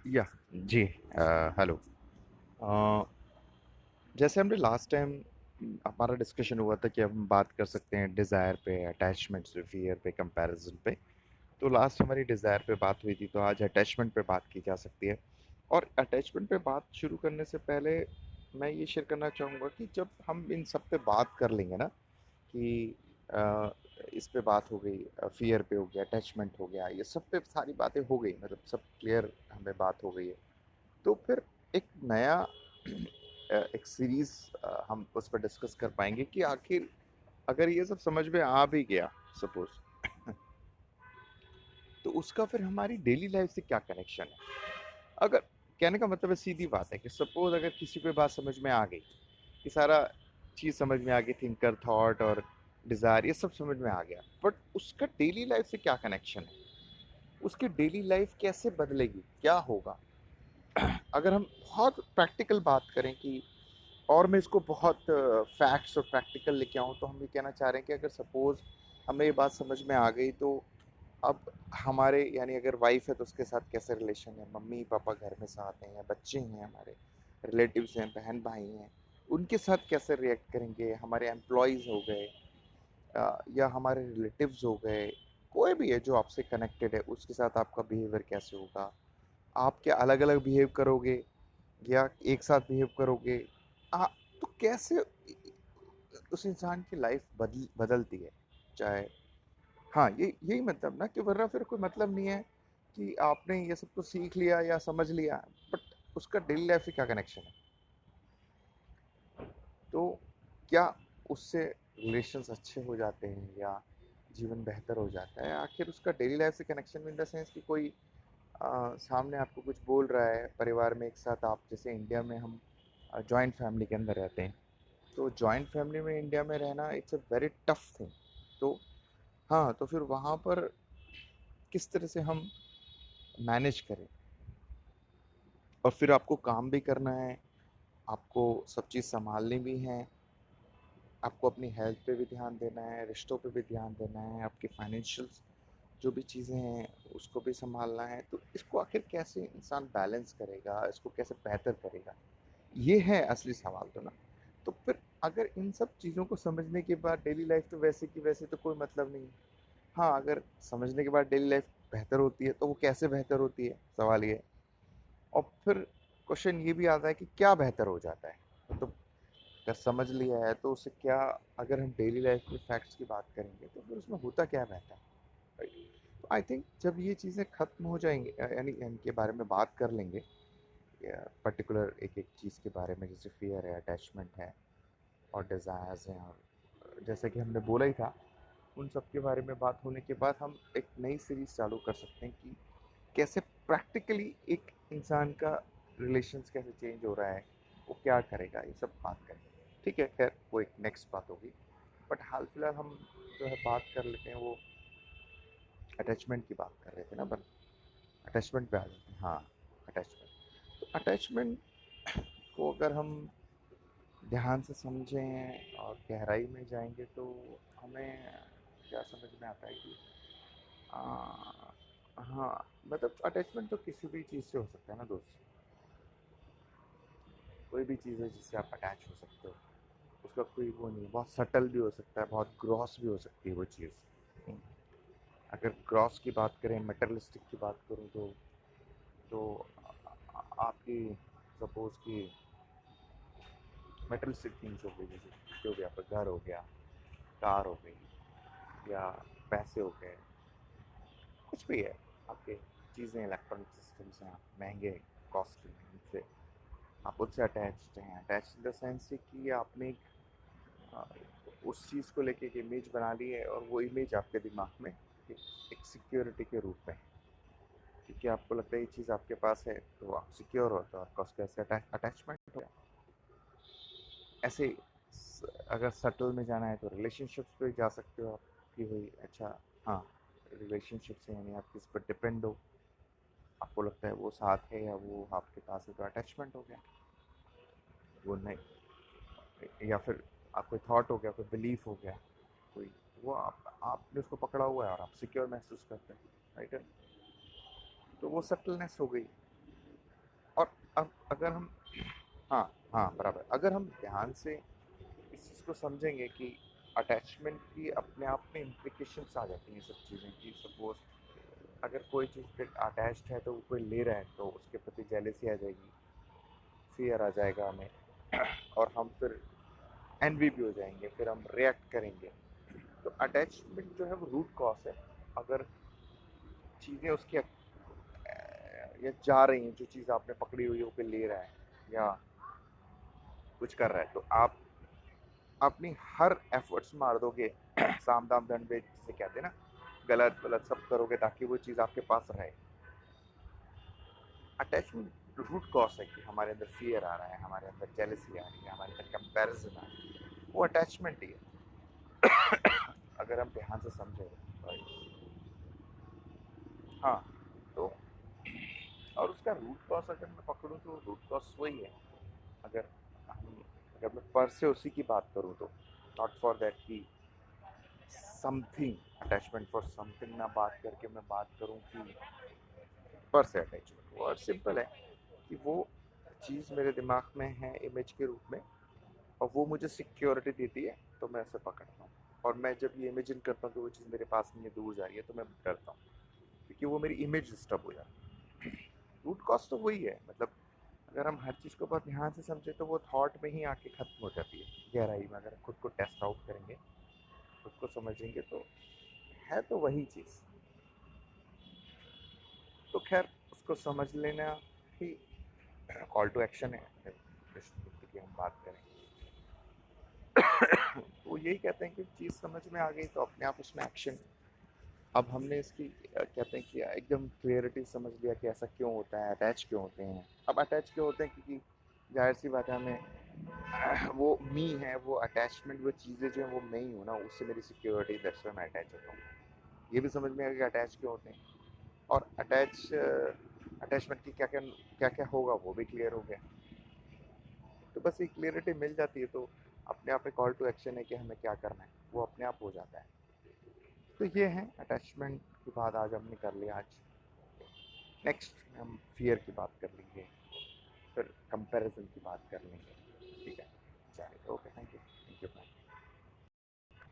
या जी। हेलो। अ, जैसे हमने लास्ट टाइम हमारा डिस्कशन हुआ था कि हम बात कर सकते हैं डिज़ायर पे, अटैचमेंट पे, फियर पे, कंपैरिजन पे। तो लास्ट हमारी डिज़ायर पे बात हुई थी, तो आज अटैचमेंट पे बात की जा सकती है। और अटैचमेंट पे बात शुरू करने से पहले मैं ये शेयर करना चाहूँगा कि जब हम इन सब पे बात कर लेंगे ना कि अ, इस पे बात हो गई, फियर पे हो गया, अटैचमेंट हो गया, ये सब पे सारी बातें हो गई, मतलब सब क्लियर हमें बात हो गई है। तो फिर एक नया एक सीरीज हम उस पर डिस्कस कर पाएंगे कि आखिर अगर ये सब समझ में आ भी गया, सपोज, तो उसका फिर हमारी डेली लाइफ से क्या कनेक्शन है। अगर कहने का मतलब है, सीधी बात है कि सपोज अगर किसी को बात समझ में आ गई कि सारा चीज़ समझ में आ गई, थिंकर, थॉट और डिज़ायर, ये सब समझ में आ गया, बट उसका डेली लाइफ से क्या कनेक्शन है, उसकी डेली लाइफ कैसे बदलेगी, क्या होगा। अगर हम बहुत प्रैक्टिकल बात करें कि, और मैं इसको बहुत फैक्ट्स और प्रैक्टिकल लेके आऊँ, तो हम ये कहना चाह रहे हैं कि अगर सपोज़ हमें ये बात समझ में आ गई, तो अब हमारे यानी अगर वाइफ है तो उसके साथ कैसे रिलेशन है, मम्मी पापा घर में साथ हैं या बच्चे हैं, हमारे रिलेटिव्स हैं, बहन भाई हैं, उनके साथ कैसे रिएक्ट करेंगे, हमारे एम्प्लॉयज़ हो गए, या हमारे रिलेटिव्स हो गए, कोई भी है जो आपसे कनेक्टेड है, उसके साथ आपका बिहेवियर कैसे होगा, आप क्या अलग अलग बिहेव करोगे या एक साथ बिहेव करोगे। आ, तो कैसे उस इंसान की लाइफ बदलती है, चाहे, हाँ, ये यही मतलब ना कि वरना फिर कोई मतलब नहीं है कि आपने ये सब तो सीख लिया या समझ लिया, बट उसका डेली लाइफ से क्या कनेक्शन है। तो क्या उससे रिलेशंस अच्छे हो जाते हैं या जीवन बेहतर हो जाता है, आखिर उसका डेली लाइफ से कनेक्शन इन द सेंस कि कोई सामने आपको कुछ बोल रहा है, परिवार में एक साथ, आप जैसे इंडिया में हम जॉइंट फैमिली के अंदर रहते हैं, तो जॉइंट फैमिली में इंडिया में रहना it's a very tough thing. तो हाँ, तो फिर वहाँ पर किस तरह से हम मैनेज करें, और फिर आपको काम भी करना है, आपको सब चीज़ संभालनी भी है, आपको अपनी हेल्थ पे भी ध्यान देना है, रिश्तों पे भी ध्यान देना है, आपकी फाइनेंशियल जो भी चीज़ें हैं उसको भी संभालना है। तो इसको आखिर कैसे इंसान बैलेंस करेगा, इसको कैसे बेहतर करेगा, ये है असली सवाल तो ना। तो फिर अगर इन सब चीज़ों को समझने के बाद डेली लाइफ तो वैसे की वैसे, तो कोई मतलब नहीं है। हाँ, अगर समझने के बाद डेली लाइफ बेहतर होती है, तो वो कैसे बेहतर होती है, सवाल ये है। और फिर क्वेश्चन ये भी आता है कि क्या बेहतर हो जाता है, मतलब अगर समझ लिया है तो उससे क्या, अगर हम डेली लाइफ में फैक्ट्स की बात करेंगे तो फिर उसमें होता क्या बेहतर, राइट। तो आई थिंक जब ये चीज़ें खत्म हो जाएंगी, यानी इनके बारे में बात कर लेंगे, पर्टिकुलर एक एक चीज़ के बारे में, जैसे फियर है, अटैचमेंट है और डिज़ायर्स हैं, और जैसे कि हमने बोला ही था, उन सब के बारे में बात होने के बाद हम एक नई सीरीज़ चालू कर सकते हैं कि कैसे प्रैक्टिकली एक इंसान का रिलेशंस कैसे चेंज हो रहा है, वो क्या करेगा, ये सब बात करेंगे। ठीक है, खैर वो एक नेक्स्ट बात होगी, बट हाल फिलहाल हम जो है बात कर लेते हैं वो अटैचमेंट की बात कर रहे थे ना, बन अटैचमेंट पे आ जाते हैं। हाँ, अटैचमेंट, तो अटैचमेंट को अगर हम ध्यान से समझें और गहराई में जाएंगे तो हमें क्या समझ में आता है कि आ, हाँ, मतलब अटैचमेंट तो किसी भी चीज़ से हो सकता है ना दोस्त, कोई भी चीज़ है जिससे आप अटैच हो सकते हो, उसका कोई वो नहीं, बहुत सटल भी हो सकता है, बहुत ग्रॉस भी हो सकती है वो चीज़। अगर ग्रॉस की बात करें, मटेरियलिस्टिक की बात करूँ, तो आपकी सपोज कि मटेरियलिस्टिक थिंग्स हो गई, जैसे जो भी आपका घर हो गया, कार हो गई, या पैसे हो गए, कुछ भी है, आपके चीज़ें, इलेक्ट्रॉनिक सिस्टम्स हैं, महंगे, कॉस्टली हैं, उनसे आप उससे अटैच्ड हैं। अटैच इन द सेंस कि आपने अ, उस चीज़ को लेके एक इमेज बना ली है, और वो इमेज आपके दिमाग में एक सिक्योरिटी के रूप में है, क्योंकि आपको लगता है ये चीज़ आपके पास है तो आप सिक्योर हो, तो आपका उसका ऐसे अटैचमेंट हो गया। ऐसे अगर सटल में जाना है तो रिलेशनशिप्स पे जा सकते हो आप, कि भाई अच्छा, हाँ, रिलेशनशिप से यानी आप किस पर डिपेंड हो, आपको लगता है वो साथ है या वो आपके पास है, तो अटैचमेंट हो गया वो नहीं। या फिर आप कोई थॉट हो गया, कोई बिलीफ हो गया, कोई, वो आपने उसको पकड़ा हुआ है और आप सिक्योर महसूस करते हैं, राइट है, तो वो सटलनेस हो गई। अब अगर हम हाँ, हाँ, बराबर। अगर हम ध्यान से इस चीज़ को समझेंगे कि अटैचमेंट की अपने आप में इम्प्लीकेशंस आ जाती हैं सब चीज़ें कि सपोज़ अगर कोई चीज़ पे अटैच्ड है तो वो कोई ले रहा है तो उसके प्रति जेलसी आ जाएगी, फ़ियर आ जाएगा हमें और हम फिर एनवी भी हो जाएँगे, फिर हम रिएक्ट करेंगे। तो अटैचमेंट जो है वो रूट कॉज़ है। अगर चीज़ें उसकी या जा रही हैं, जो चीज़ आपने पकड़ी हुई है वो कोई ले रहा है या कुछ कर रहा है, तो आप अपनी हर एफर्ट्स मार दोगे साम दाम दंड भेद जिसे कहते हैं ना, गलत गलत सब करोगे ताकि वो चीज़ आपके पास रहे। अटैचमेंट रूट कॉज है कि हमारे अंदर फियर आ रहा है, हमारे अंदर जेलसी आ रही है, हमारे अंदर कंपैरिजन आ रही है, वो अटैचमेंट ही है। अगर हम ध्यान से समझे तो। हाँ, तो और उसका रूट कॉज अगर मैं पकड़ूँ तो रूट कॉज वही है। अगर हम अगर मैं पर से उसी की बात करूँ तो नॉट फॉर दैट कि समथिंग अटैचमेंट फॉर समथिंग ना बात करके मैं बात करूं कि पर से अटैचमेंट वर्ड सिंपल है कि वो चीज़ मेरे दिमाग में है इमेज के रूप में और वो मुझे सिक्योरिटी देती है तो मैं उसे पकड़ता हूँ और मैं जब ये इमेजिन करता हूँ कि वो चीज़ मेरे पास नहीं है दूर जा रही है तो मैं डरता हूँ क्योंकि वो मेरी इमेज डिस्टर्ब हो जाती है। रूट कॉज तो वही है मतलब अगर हम हर चीज़ को बहुत ध्यान से समझे तो वो थॉट में ही आके ख़त्म हो जाती है गहराई में। अगर खुद को टेस्ट आउट करेंगे खुद को समझेंगे तो है तो वही चीज़। तो खैर उसको समझ लेना ही कॉल टू एक्शन है कृष्ण की हम बात करें। वो यही कहते हैं कि चीज़ समझ में आ गई तो अपने आप उसमें एक्शन। अब हमने इसकी कहते हैं कि एकदम क्लियरिटी समझ लिया कि ऐसा क्यों होता है, अटैच क्यों होते हैं। अब अटैच क्यों होते हैं क्योंकि जाहिर सी बात है हमें वो मी है वो अटैचमेंट वो चीज़ें जो है वो मैं ही हूँ ना उससे मेरी सिक्योरिटी दैट्स व्हाई मैं अटैच होता हूँ। ये भी समझ में आ गया कि अटैच क्यों होते हैं और अटैचमेंट की क्या क्या होगा वो भी क्लियर हो गया। तो बस ये क्लियरिटी मिल जाती है तो अपने आप में कॉल टू एक्शन है कि हमें क्या करना है वो अपने आप हो जाता है। तो ये है अटैचमेंट की बात आज हमने कर लिया। आज नेक्स्ट हम फियर की बात कर लेंगे फिर कंपैरिजन की बात कर लेंगे। ठीक है चलिए ओके थैंक यू बाय।